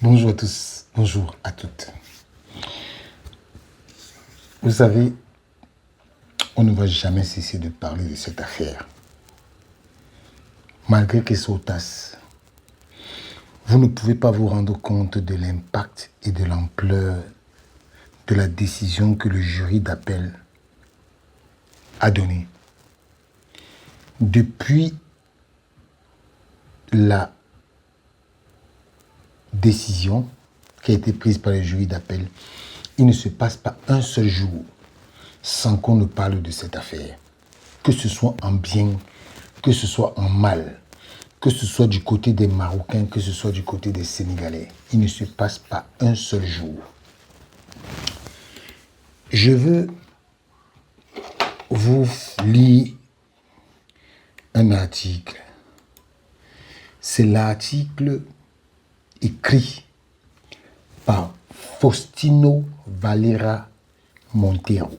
Bonjour à tous, bonjour à toutes. Vous savez, on ne va jamais cesser de parler de cette affaire. Malgré qu'elle s'audace, vous ne pouvez pas vous rendre compte de l'impact et de l'ampleur de la décision que le jury d'appel a donnée. Depuis la décision qui a été prise par le jury d'appel, il ne se passe pas un seul jour sans qu'on ne parle de cette affaire. Que ce soit en bien, que ce soit en mal, que ce soit du côté des Marocains, que ce soit du côté des Sénégalais. Il ne se passe pas un seul jour. Je veux vous lire un article. C'est l'article écrit par Faustino Valera Montero,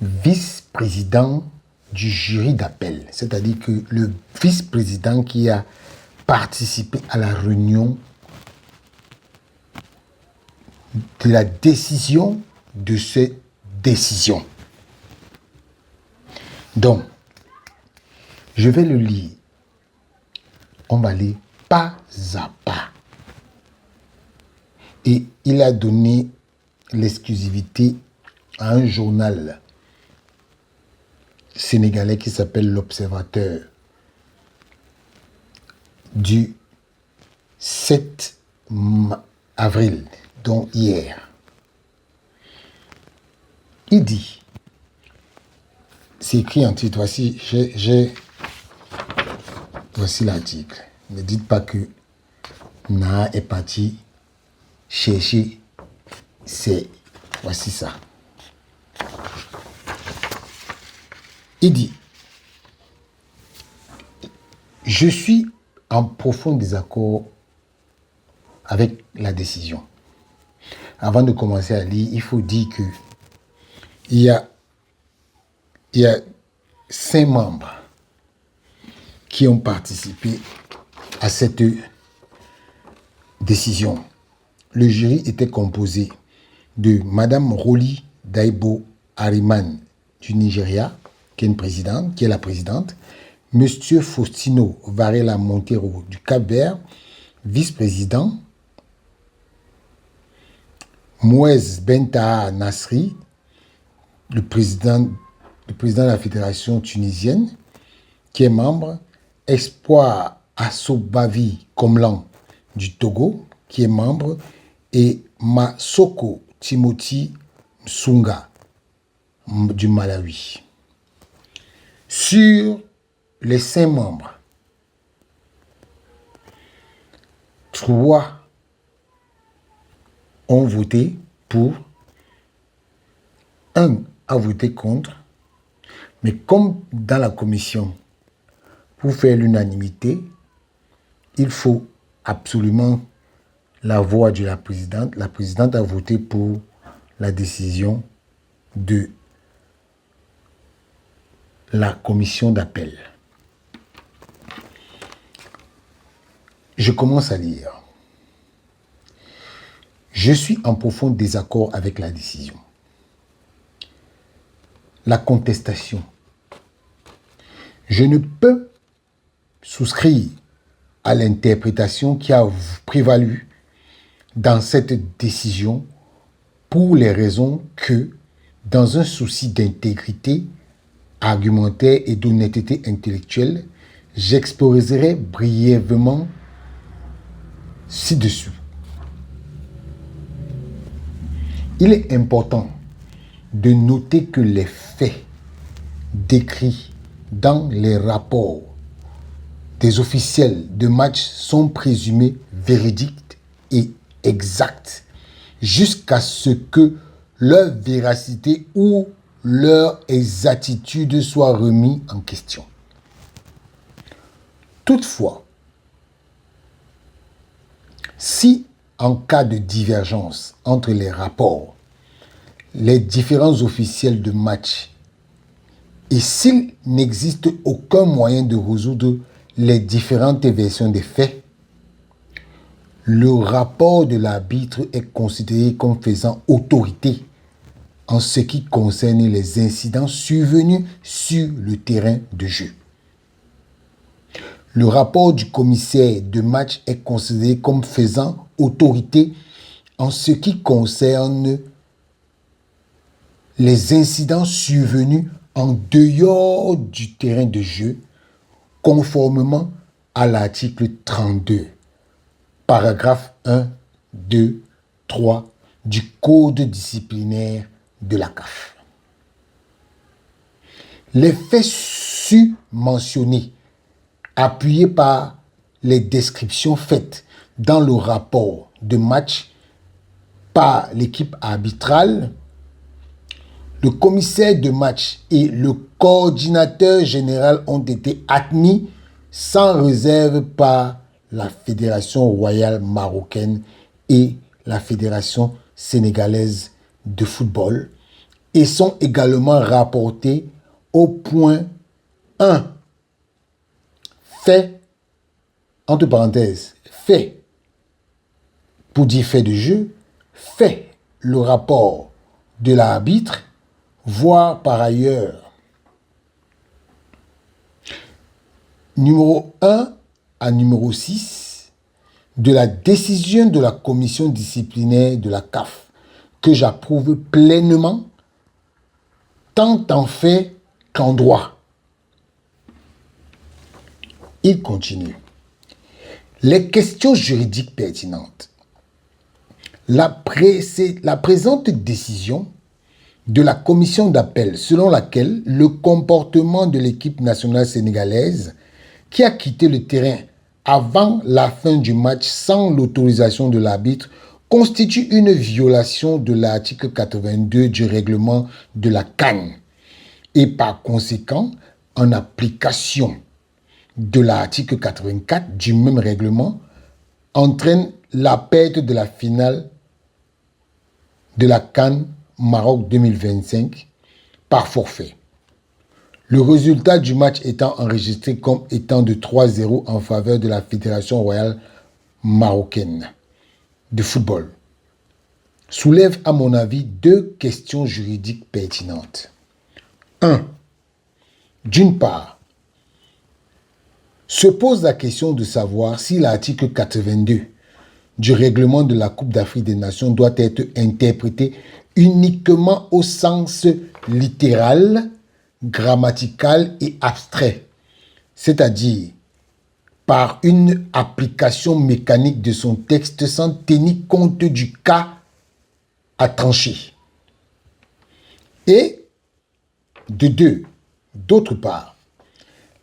vice-président du jury d'appel, c'est-à-dire que le vice-président qui a participé à la réunion de la décision de cette décision. Donc, je vais le lire. On va aller pas à pas. Et il a donné l'exclusivité à un journal sénégalais qui s'appelle L'Observateur du 7 avril, donc hier. Il dit, c'est écrit en titre, voici l'article. Ne dites pas que Na est parti chercher, voici ça. Il dit, je suis en profond désaccord avec la décision. Avant de commencer à lire, il faut dire que il y a 5 membres qui ont participé à cette décision. Le jury était composé de Madame Roli Daibo Ariman du Nigeria, qui est la présidente, Monsieur Faustino Varela Montero du Cap-Vert, vice-président, Mouez Bentaha Nasri, le président de la fédération tunisienne, qui est membre, Espoir Assobavi Komlan du Togo, qui est membre, et Masoko Timothy Msunga du Malawi. Sur les 5 membres, 3 ont voté pour, 1 a voté contre, mais comme dans la commission, pour faire l'unanimité, il faut absolument la voix de la présidente. La présidente a voté pour la décision de la commission d'appel. Je commence à lire. Je suis en profond désaccord avec la décision. La contestation. Je ne peux souscrire à l'interprétation qui a prévalu dans cette décision pour les raisons que, dans un souci d'intégrité argumentaire et d'honnêteté intellectuelle, j'exposerai brièvement ci-dessus. Il est important de noter que les faits décrits dans les rapports des officiels de match sont présumés véridiques et exacts jusqu'à ce que leur véracité ou leur exactitude soit remis en question. Toutefois, si en cas de divergence entre les rapports, les différents officiels de match, et s'il n'existe aucun moyen de résoudre les différentes versions des faits, Le rapport de l'arbitre est considéré comme faisant autorité en ce qui concerne les incidents survenus sur le terrain de jeu. Le rapport du commissaire de match est considéré comme faisant autorité en ce qui concerne les incidents survenus en dehors du terrain de jeu, conformément à l'article 32, paragraphe 1, 2, 3 du Code disciplinaire de la CAF. Les faits mentionnés, appuyés par les descriptions faites dans le rapport de match par l'équipe arbitrale, le commissaire de match et le coordinateur général ont été admis sans réserve par la Fédération royale marocaine et la Fédération sénégalaise de football et sont également rapportés au point 1. Fait, entre parenthèses, fait, pour dire fait de jeu, fait le rapport de l'arbitre, voir par ailleurs numéro 1 à numéro 6 de la décision de la commission disciplinaire de la CAF que j'approuve pleinement tant en fait qu'en droit. Il continue. Les questions juridiques pertinentes. La présente décision de la commission d'appel selon laquelle le comportement de l'équipe nationale sénégalaise qui a quitté le terrain avant la fin du match sans l'autorisation de l'arbitre constitue une violation de l'article 82 du règlement de la CAN et par conséquent, en application de l'article 84 du même règlement, entraîne la perte de la finale de la CAN Maroc 2025 par forfait. Le résultat du match étant enregistré comme étant de 3-0 en faveur de la Fédération royale marocaine de football soulève à mon avis deux questions juridiques pertinentes. 1. D'une part, se pose la question de savoir si l'article 82 du règlement de la Coupe d'Afrique des Nations doit être interprété uniquement au sens littéral, grammatical et abstrait, c'est-à-dire par une application mécanique de son texte sans tenir compte du cas à trancher. Et d'autre part,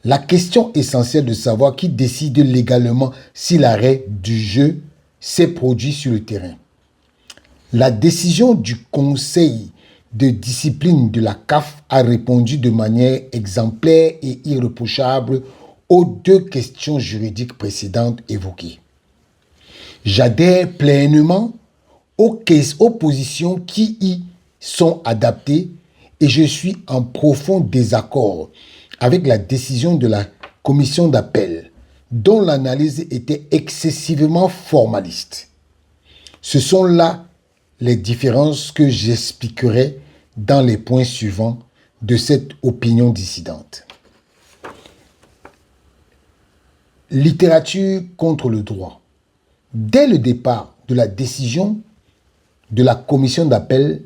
la question essentielle de savoir qui décide légalement si l'arrêt du jeu s'est produit sur le terrain. La décision du Conseil de discipline de la CAF a répondu de manière exemplaire et irréprochable aux deux questions juridiques précédentes évoquées. J'adhère pleinement aux positions qui y sont adaptées et je suis en profond désaccord avec la décision de la commission d'appel dont l'analyse était excessivement formaliste. Ce sont là les différences que j'expliquerai dans les points suivants de cette opinion dissidente. Littérature contre le droit. Dès le départ de la décision de la commission d'appel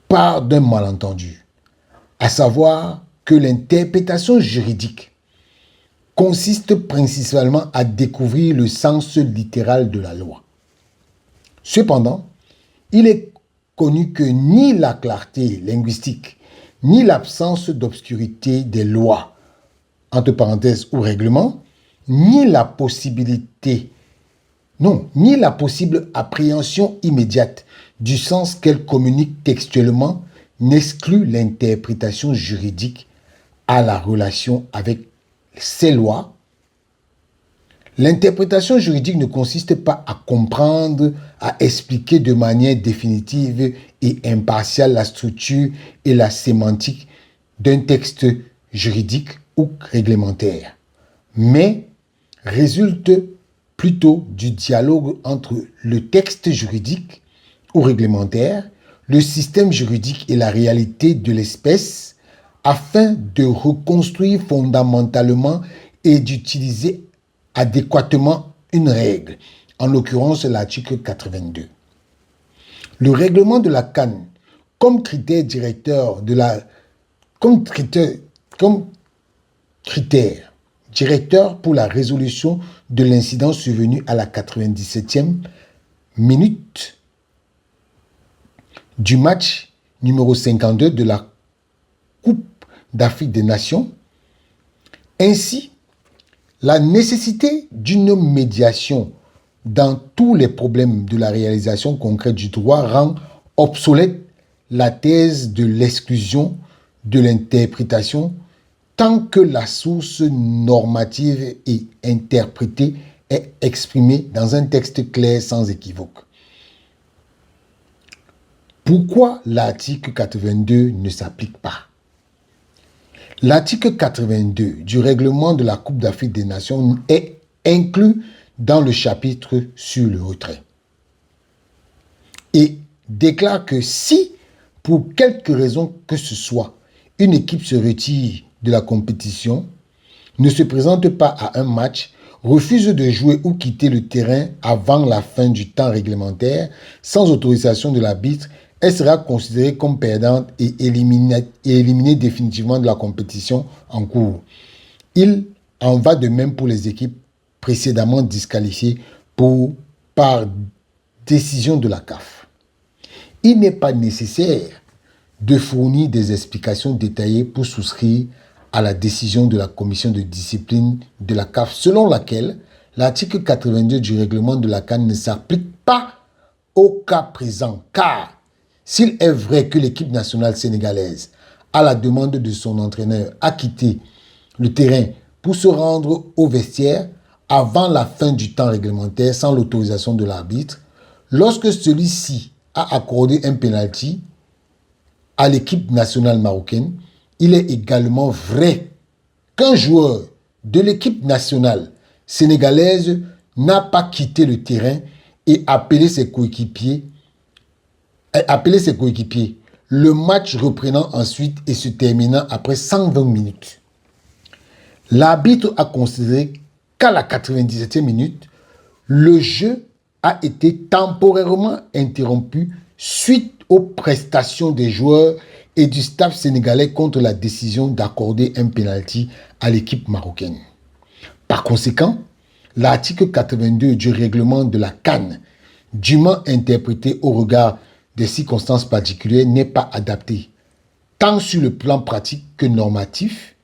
part d'un malentendu, à savoir que l'interprétation juridique consiste principalement à découvrir le sens littéral de la loi. Cependant, il est connu que ni la clarté linguistique, ni l'absence d'obscurité des lois, entre parenthèses ou règlements, ni la possible appréhension immédiate du sens qu'elle communique textuellement n'exclut l'interprétation juridique à la relation avec ces lois. L'interprétation juridique ne consiste pas à comprendre, à expliquer de manière définitive et impartiale la structure et la sémantique d'un texte juridique ou réglementaire, mais résulte plutôt du dialogue entre le texte juridique ou réglementaire, le système juridique et la réalité de l'espèce afin de reconstruire fondamentalement et d'utiliser adéquatement une règle, en l'occurrence l'article 82. Le règlement de la CAN comme critère directeur de la comme critère directeur pour la résolution de l'incident survenu à la 97e minute du match numéro 52 de la Coupe d'Afrique des Nations. Ainsi, la nécessité d'une médiation dans tous les problèmes de la réalisation concrète du droit rend obsolète la thèse de l'exclusion de l'interprétation tant que la source normative et interprétée est exprimée dans un texte clair sans équivoque. Pourquoi l'article 82 ne s'applique pas? L'article 82 du règlement de la Coupe d'Afrique des Nations est inclus dans le chapitre sur le retrait et déclare que si, pour quelque raison que ce soit, une équipe se retire de la compétition, ne se présente pas à un match, refuse de jouer ou quitter le terrain avant la fin du temps réglementaire, sans autorisation de l'arbitre, elle sera considérée comme perdante et éliminée définitivement de la compétition en cours. Il en va de même pour les équipes précédemment disqualifiées par décision de la CAF. Il n'est pas nécessaire de fournir des explications détaillées pour souscrire à la décision de la commission de discipline de la CAF, selon laquelle l'article 82 du règlement de la CAN ne s'applique pas au cas présent, car s'il est vrai que l'équipe nationale sénégalaise, à la demande de son entraîneur, a quitté le terrain pour se rendre au vestiaire avant la fin du temps réglementaire sans l'autorisation de l'arbitre, lorsque celui-ci a accordé un pénalty à l'équipe nationale marocaine, il est également vrai qu'un joueur de l'équipe nationale sénégalaise n'a pas quitté le terrain et appelé ses coéquipiers. Le match reprenant ensuite et se terminant après 120 minutes. L'arbitre a considéré qu'à la 97e minute, le jeu a été temporairement interrompu suite aux prestations des joueurs et du staff sénégalais contre la décision d'accorder un pénalty à l'équipe marocaine. Par conséquent, l'article 82 du règlement de la CAN, dûment interprété au regard des circonstances particulières, n'est pas adapté, tant sur le plan pratique que normatif,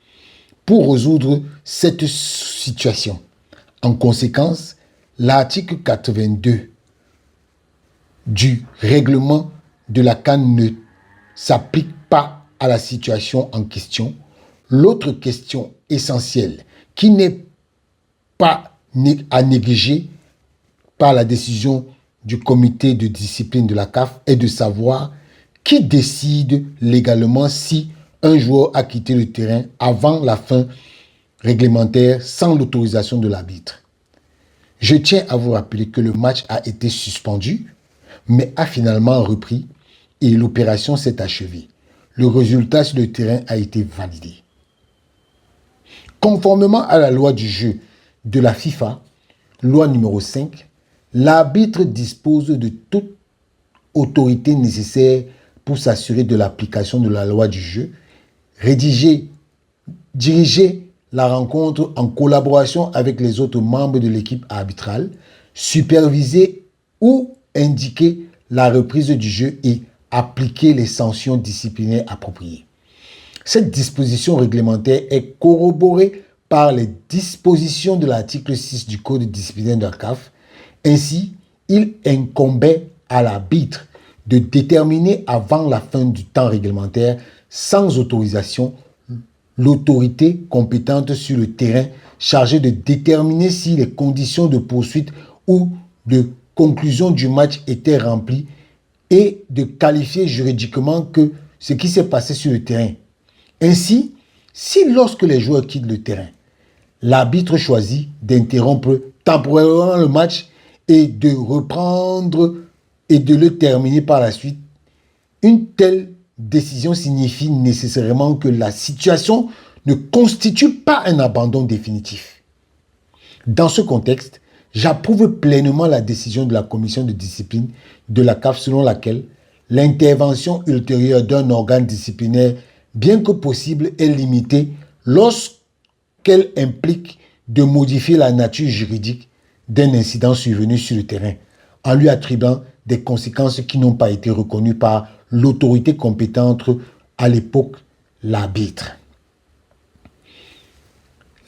pour résoudre cette situation. En conséquence, l'article 82 du règlement de la CAN ne s'applique pas à la situation en question. L'autre question essentielle qui n'est pas à négliger par la décision du comité de discipline de la CAF est de savoir qui décide légalement si un joueur a quitté le terrain avant la fin réglementaire sans l'autorisation de l'arbitre. Je tiens à vous rappeler que le match a été suspendu, mais a finalement repris et l'opération s'est achevée. Le résultat sur le terrain a été validé. Conformément à la loi du jeu de la FIFA, loi numéro 5, l'arbitre dispose de toute autorité nécessaire pour s'assurer de l'application de la loi du jeu, diriger la rencontre en collaboration avec les autres membres de l'équipe arbitrale, superviser ou indiquer la reprise du jeu et appliquer les sanctions disciplinaires appropriées. Cette disposition réglementaire est corroborée par les dispositions de l'article 6 du Code disciplinaire de la CAF. Ainsi, il incombait à l'arbitre de déterminer avant la fin du temps réglementaire, sans autorisation, l'autorité compétente sur le terrain chargée de déterminer si les conditions de poursuite ou de conclusion du match étaient remplies et de qualifier juridiquement que ce qui s'est passé sur le terrain. Ainsi, si lorsque les joueurs quittent le terrain, l'arbitre choisit d'interrompre temporairement le match et de reprendre et de le terminer par la suite. Une telle décision signifie nécessairement que la situation ne constitue pas un abandon définitif. Dans ce contexte, j'approuve pleinement la décision de la commission de discipline de la CAF selon laquelle l'intervention ultérieure d'un organe disciplinaire, bien que possible, est limitée lorsqu'elle implique de modifier la nature juridique d'un incident survenu sur le terrain, en lui attribuant des conséquences qui n'ont pas été reconnues par l'autorité compétente, à l'époque, l'arbitre.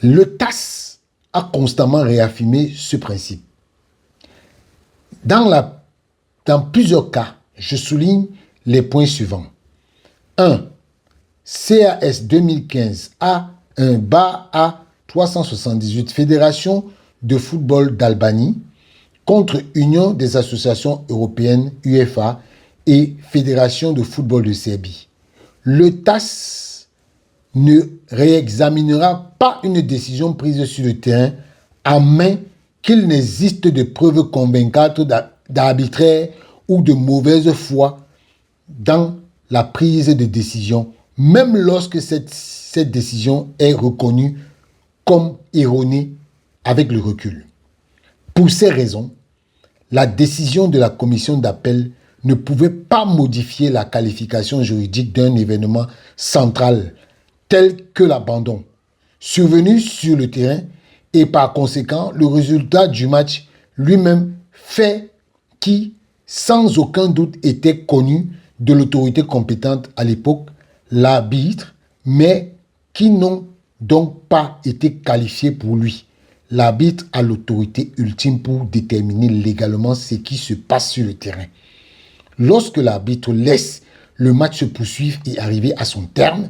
Le TAS a constamment réaffirmé ce principe. Dans plusieurs cas, je souligne les points suivants. 1. CAS 2015 A1-A 378, Fédération de football d'Albanie, contre Union des associations européennes, UEFA, et Fédération de football de Serbie. Le TAS ne réexaminera pas une décision prise sur le terrain à moins qu'il n'existe de preuves convaincantes d'arbitraire ou de mauvaise foi dans la prise de décision, même lorsque cette décision est reconnue comme erronée avec le recul. Pour ces raisons, la décision de la commission d'appel ne pouvait pas modifier la qualification juridique d'un événement central tel que l'abandon survenu sur le terrain et par conséquent le résultat du match lui-même, fait qui, sans aucun doute, était connu de l'autorité compétente à l'époque, l'arbitre, mais qui n'ont donc pas été qualifiés pour lui. L'arbitre a l'autorité ultime pour déterminer légalement ce qui se passe sur le terrain. Lorsque l'arbitre laisse le match se poursuivre et arriver à son terme,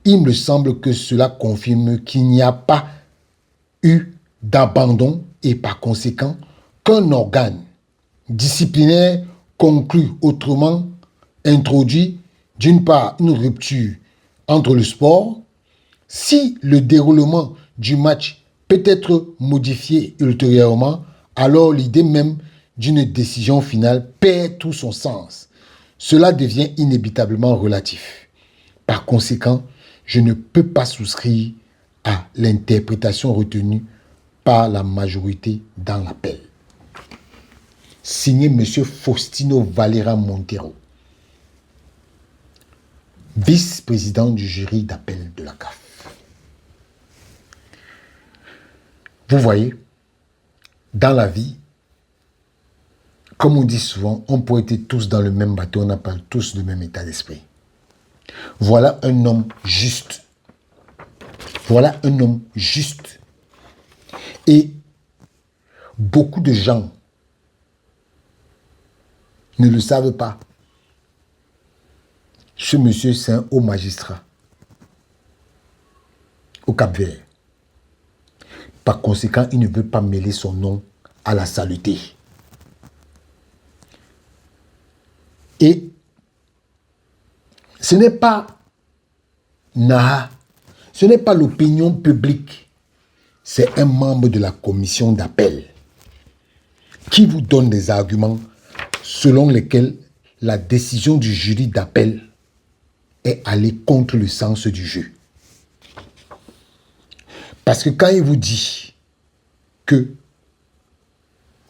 il me semble que cela confirme qu'il n'y a pas eu d'abandon et par conséquent qu'un organe disciplinaire conclu autrement introduit d'une part une rupture entre le sport. Si le déroulement du match peut être modifié ultérieurement, alors l'idée même d'une décision finale perd tout son sens. Cela devient inévitablement relatif. Par conséquent, je ne peux pas souscrire à l'interprétation retenue par la majorité dans l'appel. Signé M. Faustino Valera Montero, vice-président du jury d'appel de la CAF. Vous voyez, dans la vie, comme on dit souvent, on peut être tous dans le même bateau, on n'a pas tous le même état d'esprit. Voilà un homme juste. Voilà un homme juste. Et beaucoup de gens ne le savent pas. Ce monsieur, c'est un haut magistrat au Cap-Vert. Par conséquent, il ne veut pas mêler son nom à la saleté. Et ce n'est pas Naha, ce n'est pas l'opinion publique, c'est un membre de la commission d'appel qui vous donne des arguments selon lesquels la décision du jury d'appel est allée contre le sens du jeu. Parce que quand il vous dit que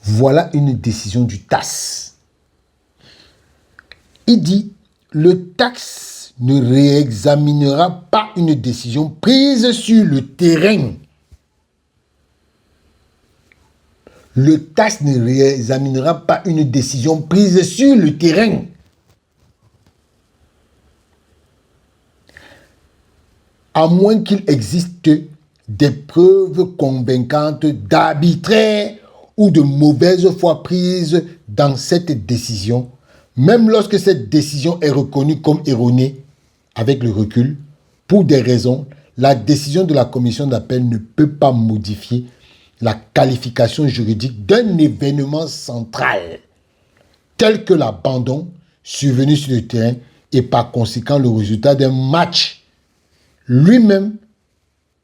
voilà une décision du TAS, il dit le TAS ne réexaminera pas une décision prise sur le terrain. Le TAS ne réexaminera pas une décision prise sur le terrain. À moins qu'il existe des preuves convaincantes d'arbitraire ou de mauvaise foi prise dans cette décision, même lorsque cette décision est reconnue comme erronée avec le recul, pour des raisons, la décision de la commission d'appel ne peut pas modifier la qualification juridique d'un événement central, tel que l'abandon survenu sur le terrain et par conséquent le résultat d'un match lui-même,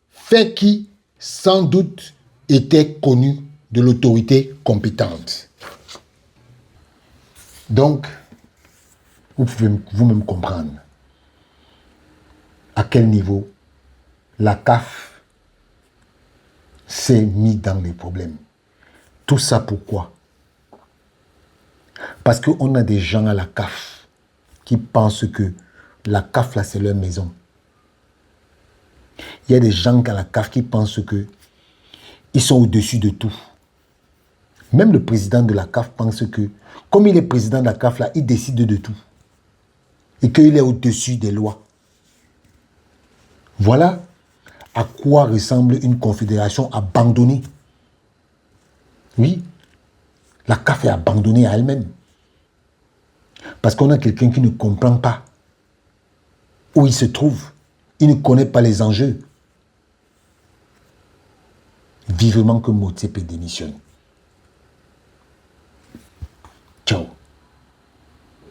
fait qui, sans doute était connu de l'autorité compétente. Donc, vous pouvez vous-même comprendre à quel niveau la CAF s'est mise dans les problèmes. Tout ça pourquoi? Parce qu'on a des gens à la CAF qui pensent que la CAF, là, c'est leur maison. Il y a des gens à la CAF qui pensent que ils sont au-dessus de tout. Même le président de la CAF pense que, comme il est président de la CAF, là, il décide de tout. Et qu'il est au-dessus des lois. Voilà à quoi ressemble une confédération abandonnée. Oui, la CAF est abandonnée à elle-même. Parce qu'on a quelqu'un qui ne comprend pas où il se trouve. Il ne connaît pas les enjeux. Vivement que Motsepe démissionne.